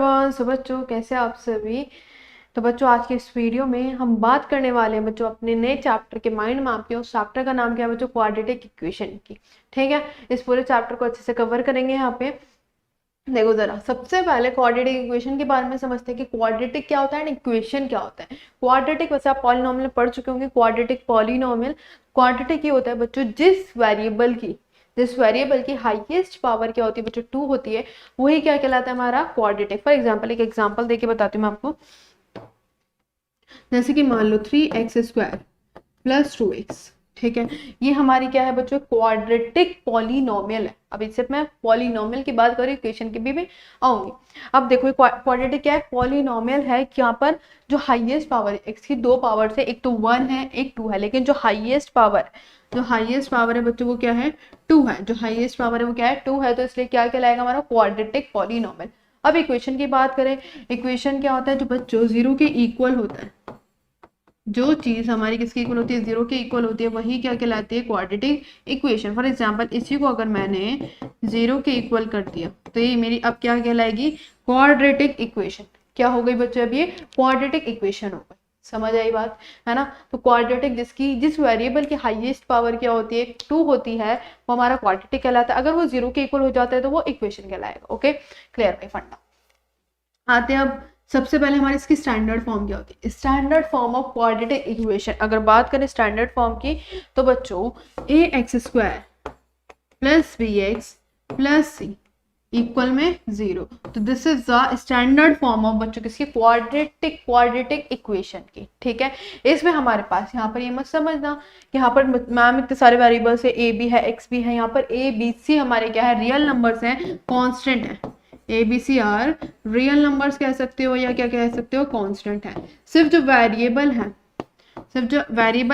Everyone. सो बच्चों, कैसे आप सभी। तो बच्चों, आज के इस वीडियो में हम बात करने वाले हैं बच्चों अपने नए चैप्टर के माइंड मैप के। उस चैप्टर का नाम क्या है बच्चों? क्वाड्रेटिक इक्वेशन की। ठीक है, इस पूरे चैप्टर को अच्छे से कवर करेंगे यहाँ पे। देखो जरा, सबसे पहले क्वाड्रेटिक इक्वेशन के बारे में समझते हैं कि क्वाड्रेटिक क्या होता है, इक्वेशन क्या होता है। क्वाड्रेटिक वैसे आप पॉलिनोमियल पढ़ चुके होंगे। क्वाड्रेटिक पॉलिनोमियल, क्वाड्रेटिक ये होता है बच्चों जिस वेरिएबल की हाईएस्ट पावर क्या होती है बच्चों? 2 होती है। वही क्या कहलाता है? हमारा क्वाड्रेटिक। फॉर एग्जाम्पल, एक एग्जाम्पल देके बताती हूँ मैं आपको। जैसे कि मान लो 3x² + 2x। ठीक है, ये हमारी क्या है बच्चों? क्वाड्रेटिक पॉलिनोमियल है। अब इससे मैं पॉलिनोमियल की बात करूँ, इक्वेशन की भी आऊंगी। अब देखो क्वाड्रेटिक क्या है? पॉलिनोमियल है कि यहाँ पर जो हाईएस्ट पावर है, x की 2 पावर्स है, एक तो 1 है एक 2 है, लेकिन जो हाईएस्ट पावर है बच्चों वो क्या है? 2 है। जो हाईएस्ट पावर है वो क्या है? 2 है। तो इसलिए क्या कहलाएगा? हमारा क्वाड्रेटिक पॉलिनोमियल। अब इक्वेशन की बात करें, इक्वेशन क्या होता है? जो बच्चों 0 के इक्वल होता है। जो चीज हमारी किसके इक्वल होती है? 0 के इक्वल होती है, वही क्या कहलाती है? Quadratic equation. फॉर एग्जांपल, इसी को अगर मैंने 0 के इक्वल कर दिया तो ये मेरी अब क्या कहलाएगी? Quadratic equation. क्या हो गई बच्चों? अब ये क्वाड्रेटिक इक्वेशन हो गई। समझ आई बात, है ना? तो क्वाड्रेटिक जिस वेरिएबल की हाईएस्ट पावर क्या होती है? 2 होती है, वो हमारा क्वाड्रेटिक कहलाता है। अगर वो 0 के इक्वल हो जाता है तो वो इक्वेशन कहलाएगा। ओके, क्लियर भाई फंडा। आते हैं अब, सबसे पहले हमारी इसकी स्टैंडर्ड फॉर्म क्या होती है? Standard form of quadratic equation अगर बात करें स्टैंडर्ड फॉर्म की, तो बच्चों ax² + bx + c इक्वल में 0। तो this is the standard form of बच्चों किसकी? क्वाड्रेटिक इक्वेशन की। ठीक है, इसमें हमारे पास यहाँ पर ये मत समझना कि यहाँ पर मैम इतने सारे वेरिएबल्स है, ए बी है, एक्स भी है। यहाँ पर ए बी सी हमारे क्या है? रियल नंबर्स हैं, कांस्टेंट है। A B C are real numbers कह सकते हो या क्या कह सकते हो? कांस्टेंट है। सिर्फ जो वेरिएबल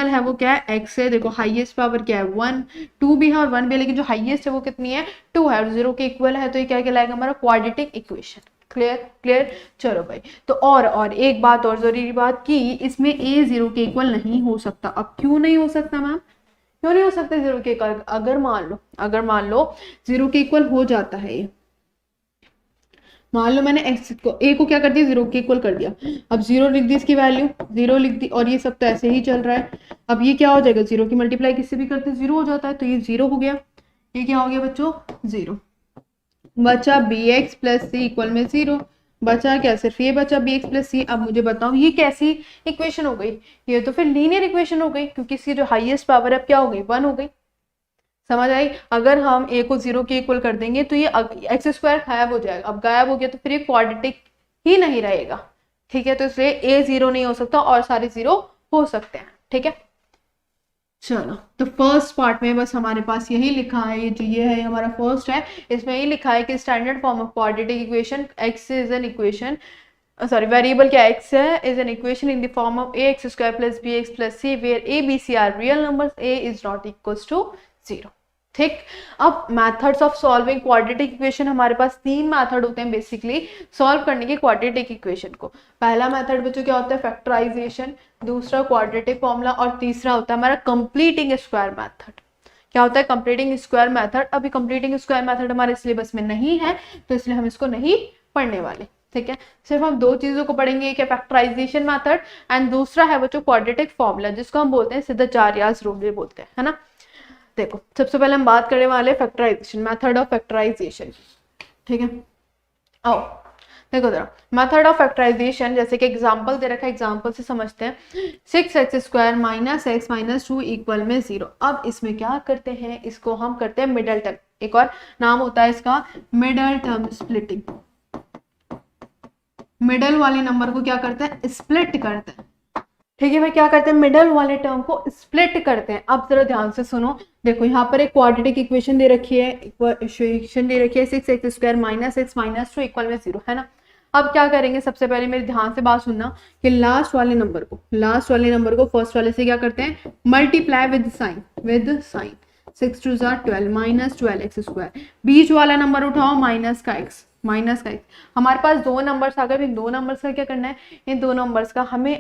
है वो क्या है? एक्स है। देखो हाईएस्ट पावर क्या है? 1, 2 भी है और 1 भी है, लेकिन जो हाईएस्ट है वो कितनी है? 2 है और 0 के इक्वल है। तो ये क्या कहलाएगा? हमारा क्वाड्रेटिक इक्वेशन। क्लियर। चलो भाई, तो और एक बात और जरूरी बात की इसमें a 0 के इक्वल नहीं हो सकता। अब क्यों नहीं हो सकता मैम? क्यों नहीं हो सकता 0 के इक्वल? अगर मान लो 0 के इक्वल हो जाता है ये, मान लो मैंने x को a को क्या कर दिया? 0 के इक्वल कर दिया। अब 0 लिख दी, इसकी वैल्यू 0 लिख दी, और ये सब तो ऐसे ही चल रहा है। अब ये क्या हो जाएगा? 0 की मल्टीप्लाई किससे भी करते 0 हो जाता है, तो ये 0 हो गया। ये क्या हो गया बच्चों? 0। बचा bx + c इक्वल में 0। बचा क्या? सिर्फ ये बचा bx + c। अब मुझे बताओ ये कैसी इक्वेशन हो गई? ये तो फिर लीनियर इक्वेशन हो गई, क्योंकि इसकी जो हाईएस्ट पावर है क्या हो गई? 1 हो गई। समझ आई? अगर हम a को 0 के इक्वल कर देंगे तो ये x² गायब हो जाएगा। अब गायब हो गया तो फिर ये क्वाड्रेटिक ही नहीं रहेगा। ठीक है, तो इसलिए a 0 नहीं हो सकता और सारे 0 हो सकते हैं। ठीक है, चलो तो फर्स्ट पार्ट में बस हमारे पास यही लिखा है। ये है हमारा फर्स्ट है, इसमें यही लिखा है कि standard form of quadratic equation x is an equation, variable क्या x है, is an equation in the form of ax² + bx + c where a b c are real numbers, a is not equals to 0। ठीक, अब methods of solving quadratic equation, हमारे पास 3 method होते हैं basically solve करने के quadratic equation को। पहला मेथड बच्चों क्या होता है? फैक्टराइजेशन, दूसरा क्वाड्रेटिक फॉर्मूला, और तीसरा होता है हमारा कंप्लीटिंग स्क्वायर मेथड। क्या होता है? Completing square method. अभी कंप्लीटिंग स्क्वायर मेथड हमारे सिलेबस में नहीं है, तो इसलिए हम इसको नहीं पढ़ने वाले। ठीक है, सिर्फ हम 2 चीजों को पढ़ेंगे, एक है फैक्टराइजेशन मेथड एंड दूसरा है बच्चों क्वाड्रेटिक फॉर्मूला, जिसको हम बोलते हैं सिद्धाचार्यास रूल भी बोलते हैं, है ना। देखो सबसे पहले हम बात करने वाले फैक्टराइजेशन, मेथड ऑफ फैक्टराइजेशन। ठीक है, आओ देखो जरा मेथड ऑफ फैक्टराइजेशन, जैसे कि एग्जांपल दे रखा है, एग्जांपल से समझते हैं। 6x² - x - 2 इक्वल में 0। अब इसमें क्या करते हैं? इसको हम करते हैं मिडल टर्म, एक और नाम होता है इसका मिडल टर्म स्प्लिटिंग। मिडल वाले नंबर को क्या करते हैं? स्प्लिट करते हैं। ठीक है भाई, क्या करते हैं? मिडल वाले टर्म को स्प्लिट करते हैं। अब जरा ध्यान से सुनो, देखो यहाँ पर एक क्वाड्रेटिक इक्वेशन दे रखी है, 6x² - x - 2 इक्वल में 0, है ना। अब क्या करेंगे? सबसे पहले मेरे ध्यान से बात सुनना कि लास्ट वाले नंबर को फर्स्ट वाले से क्या करते हैं? Multiply with sign 6 2 12 - 12x²। बीच वाला नंबर उठाओ माइनस का x। हमारे पास 2 नंबर्स आ गए। इन 2 नंबर्स का क्या करना है? इन 2 नंबर्स का हमें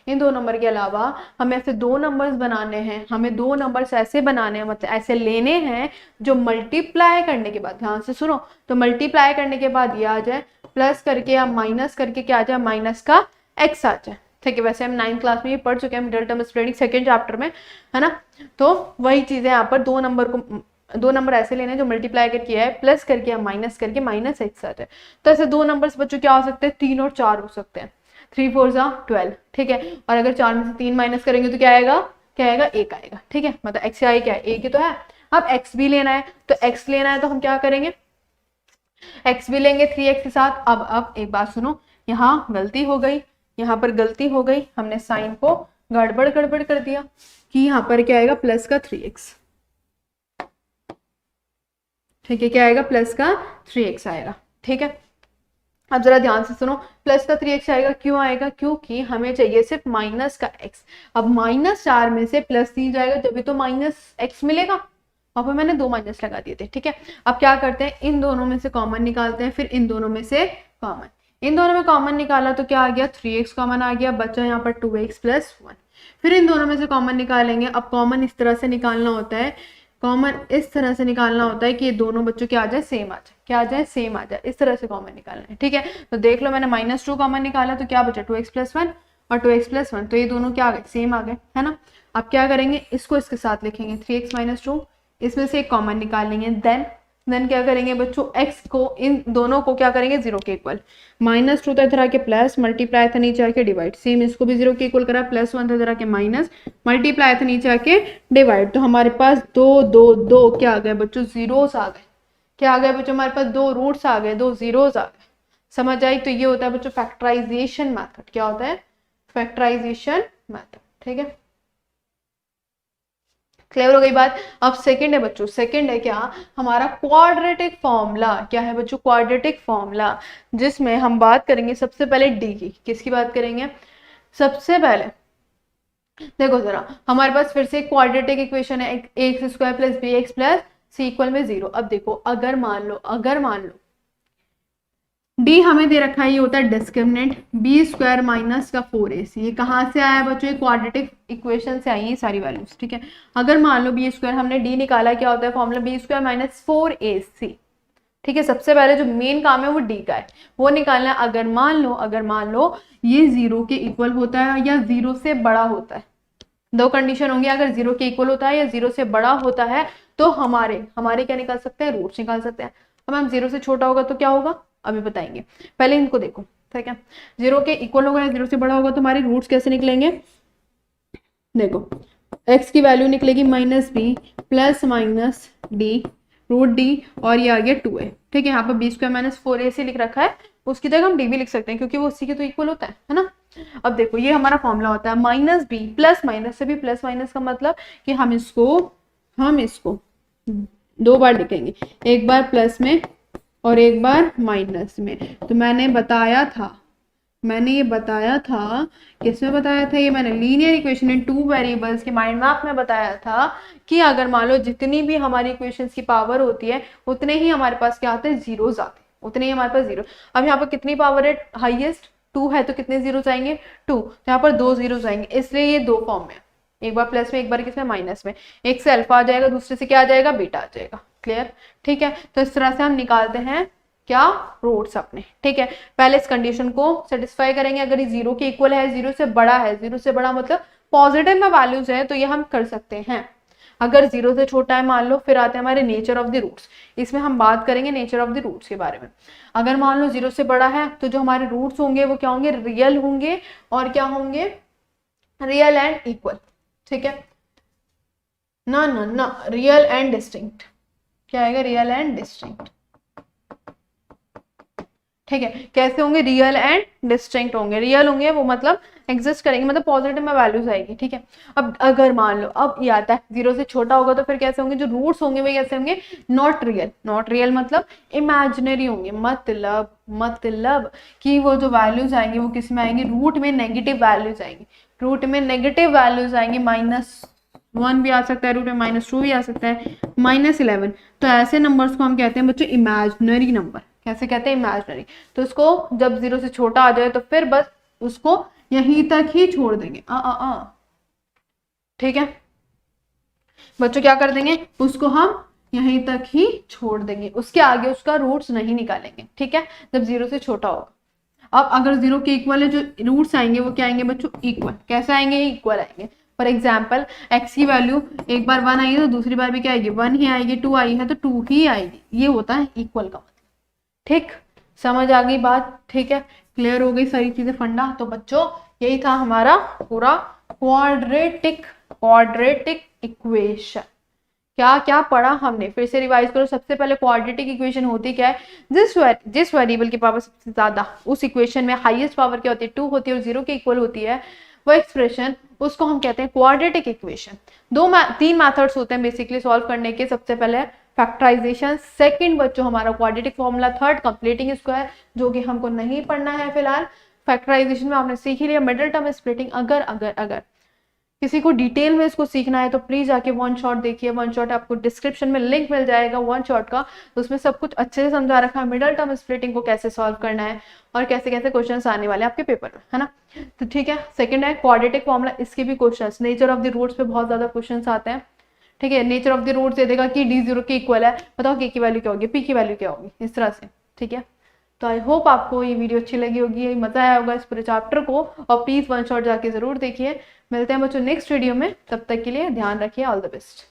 इन 2 नंबर के अलावा हमें ऐसे 2 नंबर्स बनाने हैं। हमें 2 नंबर्स ऐसे बनाने हैं, मतलब ऐसे लेने हैं जो मल्टीप्लाई करने के बाद, ध्यान से सुनो, तो मल्टीप्लाई करने के बाद ये आ जाए प्लस करके या माइनस करके क्या आ जाए, माइनस का x आ जाए। ठीक है, वैसे हम 9th क्लास में ये पढ़ चुके हैं middle term spreading second chapter में, है ना। तो वही चीजें यहाँ पर दो नंबर ऐसे लेने जो मल्टीप्लाई करके किया है, प्लस करके या माइनस करके माइनस x आ जाए। तो ऐसे दो नंबर्स बच्चों क्या हो सकते हैं, 3 और 4 हो सकते हैं। 3 4 12, ठीक है। और अगर 4 में से 3 माइनस करेंगे तो क्या आएगा, क्या आएगा, 1 आएगा। ठीक है, मतलब x आई क्या है, 1 ही तो है। अब x भी लेना है, तो x लेना है तो हम क्या करेंगे, x भी लेंगे 3x के साथ। अब एक बात सुनो, यहाँ गलती हो गई, यहाँ पर गलती हो गई, हमने साइन को गड़बड़ गड़बड़ कर दिया कि यहाँ पर क्या आएगा, प्लस का 3x। ठीक है, क्या आएगा, प्लस का 3x आएगा। ठीक है, अब जरा ध्यान से सुनो, प्लस का 3x आएगा, क्यों आएगा, क्योंकि हमें चाहिए सिर्फ माइनस का x। अब -4 में से +3 जाएगा जब तो -x मिलेगा, वहां पर मैंने 2 माइनस लगा दिए थे। ठीक है, अब क्या करते हैं, इन दोनों में से कॉमन निकालते हैं, फिर इन दोनों में से कॉमन, इन दोनों में कॉमन निकाला तो क्या आ गया, 3x कॉमन आ गया, बचा यहाँ पर 2x + 1। फिर इन दोनों में से कॉमन निकालेंगे। अब कॉमन इस तरह से निकालना होता है, कॉमन इस तरह से निकालना होता है कि ये दोनों बच्चों क्या आ जाए, सेम आ जाए, क्या आ जाए, सेम आ जाए। इस तरह से कॉमन निकालना है। ठीक है, तो देख लो मैंने -2 कॉमन निकाला तो क्या बचा, 2x + 1 और 2x + 1, तो ये दोनों क्या आ गए, सेम आ गए, है ना। अब क्या करेंगे, इसको इसके साथ लिखेंगे, 3x - 2, इसमें से एक कॉमन निकाल लेंगे। देन क्या करेंगे बच्चों, x को, इन दोनों को क्या करेंगे, 0 के इक्वल। -2 था इधर आके प्लस, मल्टीप्लाई था नीचे आके डिवाइड, सेम इसको भी 0 के इक्वल करा, +1 था इधर आके माइनस, मल्टीप्लाई था नीचे आके डिवाइड। तो हमारे पास 2 2 2 क्या आ गए बच्चों, जीरोस आ गए। क्या आ गए बच्चों, हमारे पास 2 रूट्स आ गए, 2 जीरोस आ गए। समझ आई। तो ये होता है बच्चों फैक्टराइजेशन मैथड। क्या होता है, फैक्टराइजेशन मैथड। ठीक है, क्लियर हो गई बात। अब सेकंड है बच्चों, सेकंड है क्या, हमारा क्वाड्रेटिक फॉर्मूला। क्या है बच्चों, क्वाड्रेटिक फॉर्मूला, जिसमें हम बात करेंगे सबसे पहले डी की। किसकी बात करेंगे, सबसे पहले देखो जरा, हमारे पास फिर से क्वाड्रेटिक इक्वेशन है, ax² + bx + c = 0। अब देखो, अगर मान लो d हमें दे रखा है, ये होता है डिस्क्रिमिनेंट, b² - 4ac। ये कहाँ से आया बच्चों, ये क्वाड्रेटिक इक्वेशन से आई है सारी वैल्यूज। ठीक है, अगर मान लो b², हमने d निकाला, क्या होता है फॉर्मूला, b² - 4ac। ठीक है, सबसे पहले जो मेन काम है वो d का है, वो निकालना है। अगर मान लो ये 0 के इक्वल होता है या 0 से बड़ा होता है, दो कंडीशन होंगी, अगर 0 के इक्वल होता है या 0 से बड़ा होता है तो हमारे क्या निकाल सकते हैं, रूट्स निकाल सकते हैं। अब हम 0 से छोटा होगा तो क्या होगा, अभी बताएंगे, पहले इनको देखो। ठीक है, 0 के इक्वल होगा या 0 से बड़ा होगा तो हमारे रूट्स कैसे निकलेंगे, देखो x की वैल्यू निकलेगी -b + -d √d, और ये आ गया 2a। ठीक है, यहाँ पर b² - 4ac लिख रखा है, उसकी जगह हम d भी लिख सकते हैं क्योंकि वो उसी के तो इक्वल होता है ना। अब देखो, ये हमारा फॉर्मूला होता है -b + माइनस से भी, प्लस माइनस का मतलब कि हम इसको 2 बार लिखेंगे, एक बार प्लस में और एक बार माइनस में। तो मैंने ये बताया था, किसमें बताया था, ये मैंने लीनियर इक्वेशन इन 2 वेरिएबल्स के माइंड मैप में बताया था कि अगर मान लो जितनी भी हमारी इक्वेशंस की पावर होती है उतने ही हमारे पास क्या आते हैं, जीरोस आते हैं, उतने ही हमारे पास जीरो। अब यहाँ पर कितनी पावर है, हाईएस्ट 2 है, तो कितने जीरोस आएंगे, 2, तो यहाँ पर 2 जीरोस आएंगे, इसलिए ये 2 फॉर्म में, एक बार प्लस में एक बार किसमें, माइनस में। एक से अल्फा आ जाएगा, दूसरे से क्या आ जाएगा, बीटा आ जाएगा। क्लियर। ठीक है, तो इस तरह से हम निकालते हैं क्या, रूट्स अपने। ठीक है, पहले इस कंडीशन को सेटिस्फाई करेंगे, अगर ये 0 के इक्वल है, 0 से बड़ा है, 0 से बड़ा मतलब पॉजिटिव में वैल्यूज है, तो ये हम कर सकते हैं। अगर 0 से छोटा है मान लो, फिर आते हैं हमारे नेचर ऑफ द रूट्स। इसमें हम बात करेंगे नेचर ऑफ द रूट्स के बारे में। अगर मान लो 0 से बड़ा है तो जो हमारे रूट्स होंगे वो क्या होंगे, रियल होंगे, और क्या होंगे, रियल एंड इक्वल। ठीक है, ना रियल एंड डिस्टिंक्ट। क्या आएगा, रियल एंड डिस्टिंक्ट। ठीक है, कैसे होंगे, रियल एंड डिस्टिंक्ट होंगे। रियल होंगे वो मतलब एग्जिस्ट करेंगे, मतलब पॉजिटिव में वैल्यूज आएगी। ठीक है, अब अगर मान लो, अब ये आता है 0 से छोटा होगा तो फिर कैसे होंगे, जो रूट्स होंगे वे कैसे होंगे, नॉट रियल मतलब इमेजिनरी होंगे। मतलब कि वो जो वैल्यूज आएंगे वो किस में आएंगे, रूट में नेगेटिव वैल्यूज आएंगी, रूट में नेगेटिव वैल्यूज आएंगी, -1 भी आ सकता है, रूट में -2 भी आ सकता है, -11। तो ऐसे नंबर्स को हम कहते हैं बच्चों इमेजिनरी नंबर। कैसे कहते हैं, इमेजिनरी। तो उसको जब 0 से छोटा आ जाए तो फिर बस उसको यहीं तक ही छोड़ देंगे। ठीक है बच्चों, क्या कर देंगे, उसको हम यहीं तक ही छोड़ देंगे, उसके आगे उसका रूट्स नहीं निकालेंगे, ठीक है, जब 0 से छोटा होगा। अब अगर 0 के इक्वल है, जो रूट्स आएंगे वो क्या आएंगे बच्चों, इक्वल। कैसे आएंगे, इक्वल आएंगे। फॉर एग्जाम्पल x की वैल्यू एक बार 1 आई है तो दूसरी बार भी क्या आएगी, 1 ही आएगी, 2 आई है तो 2 ही आएगी, ये होता है इक्वल का मतलब। ठीक, समझ आ गई बात, ठीक है, क्लियर हो गई सारी चीजें फंडा। तो बच्चों यही था हमारा पूरा क्वाड्रेटिक इक्वेशन। क्या क्या पढ़ा हमने, फिर से रिवाइज करो। सबसे पहले क्वाड्रेटिक इक्वेशन होती क्या है, जिस वेरिएबल की पावर सबसे ज्यादा, उस इक्वेशन में हाईएस्ट पावर क्या होती है, 2 होती है और 0 के इक्वल होती है, वो एक्सप्रेशन, उसको हम कहते हैं क्वाड्रेटिक इक्वेशन। तीन मेथड्स होते हैं बेसिकली सॉल्व करने के। सबसे पहले फैक्टराइजेशन, सेकंड बच्चों हमारा quadratic formula, third completing square, जो कि हमको नहीं पढ़ना है फिलहाल। फैक्टराइजेशन में आपने सीख ही लिया, मिडिल टर्म स्प्लिटिंग। अगर किसी को डिटेल में इसको सीखना है तो प्लीज जाके वन शॉट देखिए, वन शॉट आपको डिस्क्रिप्शन में लिंक मिल जाएगा वन शॉट का, उसमें सब कुछ अच्छे से समझा रखा है, मिडिल टर्म स्प्लिटिंग को कैसे सॉल्व करना है और कैसे कैसे क्वेश्चंस आने वाले हैं आपके पेपर में, है ना। तो ठीक है, सेकंड है क्वाड्रेटिक फॉर्मूला, इसके भी questions, nature of the roots पे बहुत ज्यादा क्वेश्चंस आते हैं, ठीक है। नेचर ऑफ द रूट्स ये देगा कि d 0 के इक्वल है, बताओ k की वैल्यू क्या होगी, p की वैल्यू क्या होगी, इस तरह से, ठीक है। तो आई होप आपको ये वीडियो अच्छी लगी होगी, मजा आया होगा इस पूरे चैप्टर को, और प्लीज वन शॉट जाके जरूर देखिए। मिलते हैं बच्चों नेक्स्ट वीडियो में, तब तक के लिए ध्यान रखिए, ऑल द बेस्ट।